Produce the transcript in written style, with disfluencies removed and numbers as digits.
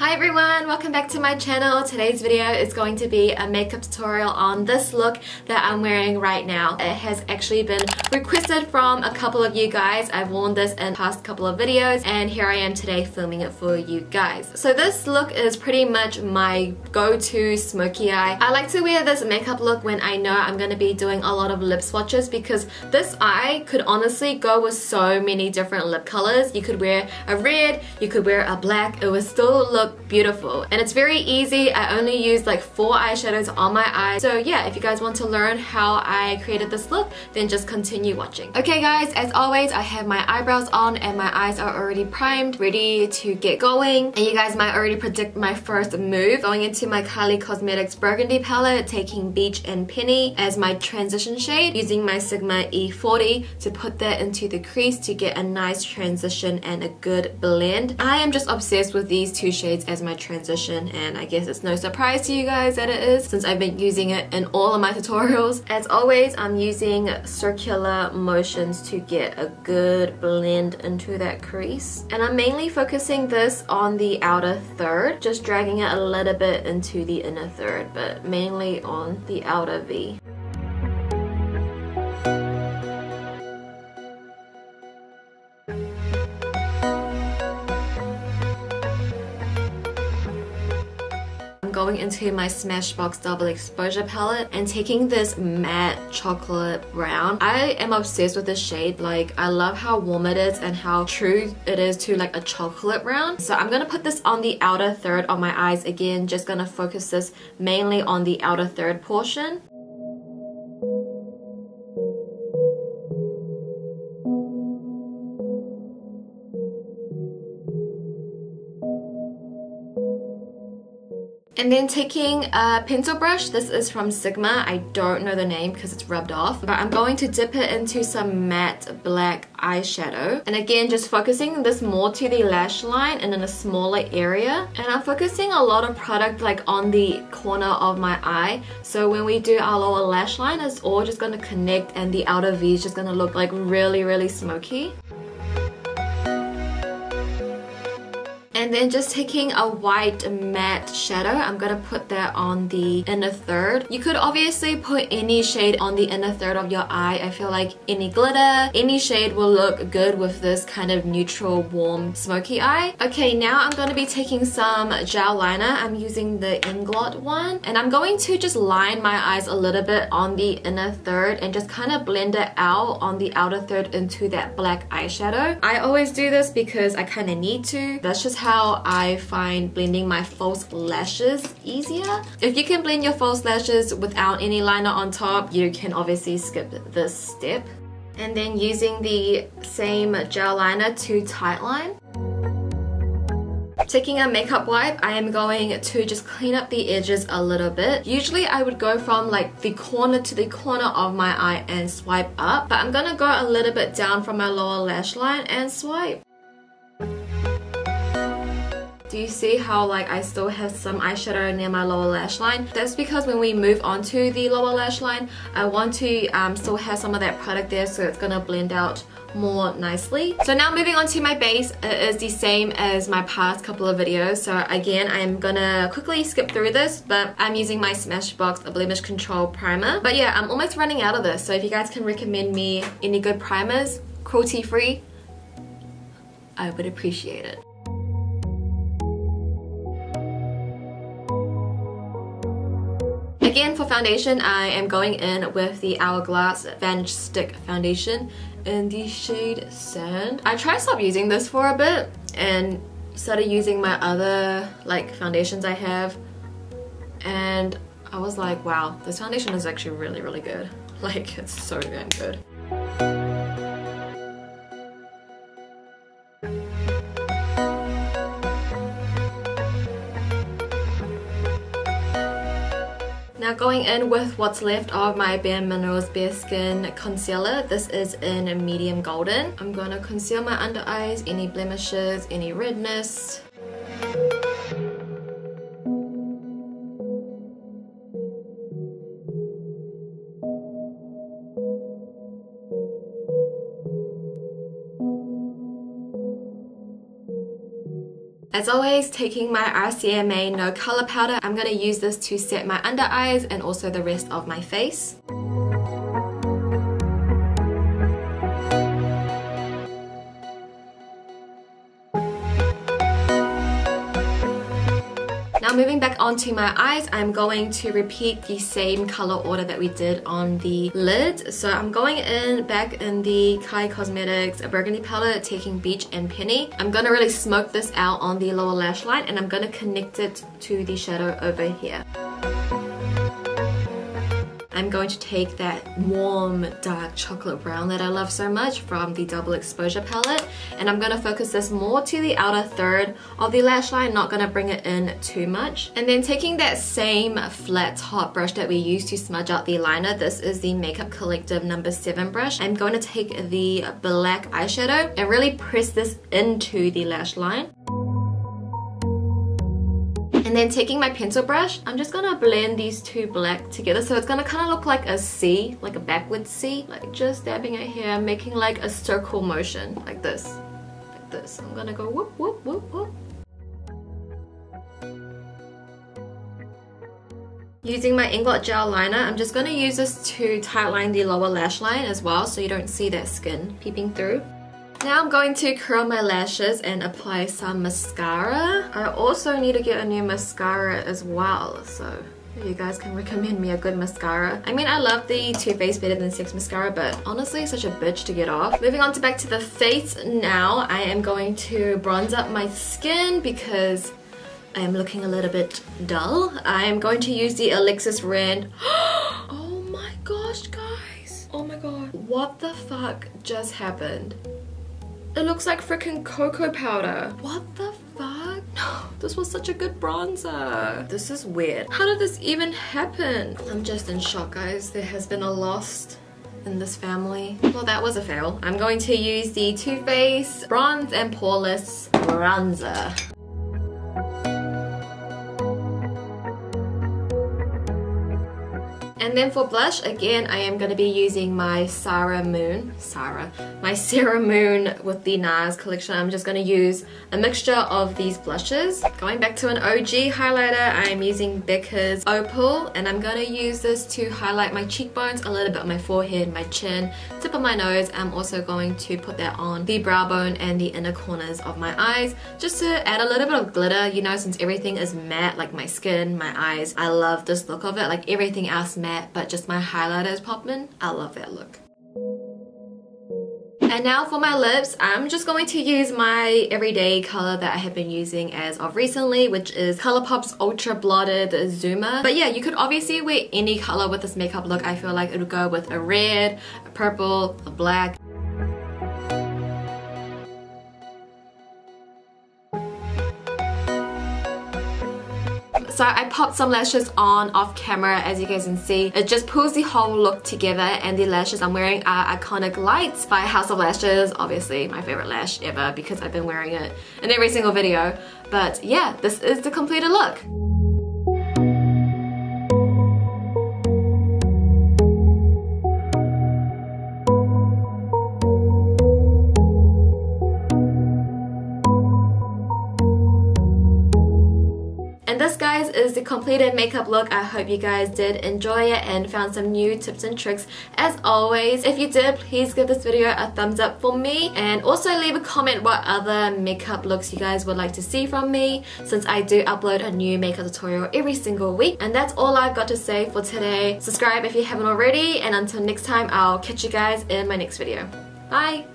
Hi everyone, welcome back to my channel. Today's video is going to be a makeup tutorial on this look that I'm wearing right now. It has actually been requested from a couple of you guys. I've worn this in past couple of videos and here I am today filming it for you guys. So this look is pretty much my go-to smoky eye. I like to wear this makeup look when I know I'm going to be doing a lot of lip swatches because this eye could honestly go with so many different lip colors. You could wear a red, you could wear a black, it would still look beautiful, and it's very easy. I only used like 4 eyeshadows on my eyes. So yeah, if you guys want to learn how I created this look, then just continue watching. Okay guys, as always, I have my eyebrows on and my eyes are already primed, ready to get going. And you guys might already predict my first move. Going into my Kylie Cosmetics Burgundy palette, taking Beach and Penny as my transition shade, using my Sigma E40 to put that into the crease to get a nice transition and a good blend. I am just obsessed with these two shades as my transition, and I guess it's no surprise to you guys that it is since I've been using it in all of my tutorials. As always, I'm using circular motions to get a good blend into that crease, and I'm mainly focusing this on the outer third, just dragging it a little bit into the inner third, but mainly on the outer V. Going into my Smashbox Double Exposure palette and taking this matte chocolate brown. I am obsessed with this shade. Like, I love how warm it is and how true it is to like a chocolate brown. So I'm gonna put this on the outer third of my eyes. Again, just gonna focus this mainly on the outer third portion. And then taking a pencil brush, this is from Sigma, I don't know the name because it's rubbed off, but I'm going to dip it into some matte black eyeshadow. And again, just focusing this more to the lash line and in a smaller area. And I'm focusing a lot of product like on the corner of my eye. So when we do our lower lash line, it's all just going to connect and the outer V is just going to look like really smoky. And then just taking a white matte shadow, I'm gonna put that on the inner third. You could obviously put any shade on the inner third of your eye. I feel like any glitter, any shade will look good with this kind of neutral, warm, smoky eye. Okay, now I'm gonna be taking some gel liner. I'm using the Inglot one. And I'm going to just line my eyes a little bit on the inner third and just kind of blend it out on the outer third into that black eyeshadow. I always do this because I kind of need to. That's just how I find blending my false lashes easier. If you can blend your false lashes without any liner on top, you can obviously skip this step. And then using the same gel liner to tightline. Taking a makeup wipe, I am going to just clean up the edges a little bit. Usually I would go from like the corner to the corner of my eye and swipe up, but I'm gonna go a little bit down from my lower lash line and swipe. Do you see how like I still have some eyeshadow near my lower lash line? That's because when we move on to the lower lash line, I want to still have some of that product there, so it's gonna blend out more nicely. So now moving on to my base, it is the same as my past couple of videos. So again, I'm gonna quickly skip through this, but I'm using my Smashbox Blemish Control Primer. But yeah, I'm almost running out of this, so if you guys can recommend me any good primers, cruelty-free, I would appreciate it. Again, for foundation, I am going in with the Hourglass Vanish Stick Foundation in the shade Sand. I tried to stop using this for a bit and started using my other like foundations I have, and I was like, wow, this foundation is actually really good. Like, it's so damn good. Now going in with what's left of my Bare Minerals Bare Skin Concealer. This is in medium golden. I'm gonna conceal my under eyes, any blemishes, any redness. As always, taking my RCMA No Color Powder, I'm going to use this to set my under eyes and also the rest of my face. Now moving back onto my eyes, I'm going to repeat the same color order that we did on the lid. So I'm going back in the Kylie Cosmetics Burgundy palette, taking Beach and Penny. I'm going to really smoke this out on the lower lash line, and I'm going to connect it to the shadow over here. I'm going to take that warm dark chocolate brown that I love so much from the Double Exposure palette, and I'm going to focus this more to the outer third of the lash line, not going to bring it in too much. And then taking that same flat top brush that we used to smudge out the liner, this is the Makeup Collective No. 7 brush. I'm going to take the black eyeshadow and really press this into the lash line. And then taking my pencil brush, I'm just gonna blend these two black together, so it's gonna kind of look like a C, like a backwards C. Like just dabbing it here, making like a circle motion, like this. Like this. I'm gonna go whoop, whoop, whoop, whoop. Using my Inglot gel liner, I'm just gonna use this to tightline the lower lash line as well, so you don't see that skin peeping through. Now I'm going to curl my lashes and apply some mascara. I also need to get a new mascara as well, so you guys can recommend me a good mascara. I mean, I love the Too Faced Better Than Sex mascara, but honestly it's such a bitch to get off. Moving on to back to the face now, I am going to bronze up my skin because I am looking a little bit dull. I am going to use the Alexis Rand. Oh my gosh, guys. Oh my god. What the fuck just happened? It looks like freaking cocoa powder. What the fuck? No, this was such a good bronzer. This is weird. How did this even happen? I'm just in shock, guys. There has been a loss in this family. Well, that was a fail. I'm going to use the Too Faced Bronze and Powerless bronzer. And then for blush, again, I am going to be using my Sarah Moon with the NARS collection. I'm just going to use a mixture of these blushes. Going back to an OG highlighter, I am using Becca's Opal, and I'm going to use this to highlight my cheekbones, a little bit on my forehead, my chin, tip of my nose. I'm also going to put that on the brow bone and the inner corners of my eyes, just to add a little bit of glitter, you know, since everything is matte, like my skin, my eyes. I love this look of it, like everything else matte, but just my highlighter is popping. I love that look. And now for my lips, I'm just going to use my everyday color that I have been using as of recently, which is Colourpop's Ultra Blotted Zuma. But yeah, you could obviously wear any color with this makeup look. I feel like it would go with a red, a purple, a black. So I popped some lashes on off camera, as you guys can see. It just pulls the whole look together, and the lashes I'm wearing are Iconic Lights by House of Lashes. Obviously my favorite lash ever because I've been wearing it in every single video. But yeah, this is the completed look. And this, guys, is the completed makeup look. I hope you guys did enjoy it and found some new tips and tricks as always. If you did, please give this video a thumbs up for me, and also leave a comment what other makeup looks you guys would like to see from me, since I do upload a new makeup tutorial every single week. And that's all I've got to say for today. Subscribe if you haven't already, and until next time, I'll catch you guys in my next video. Bye!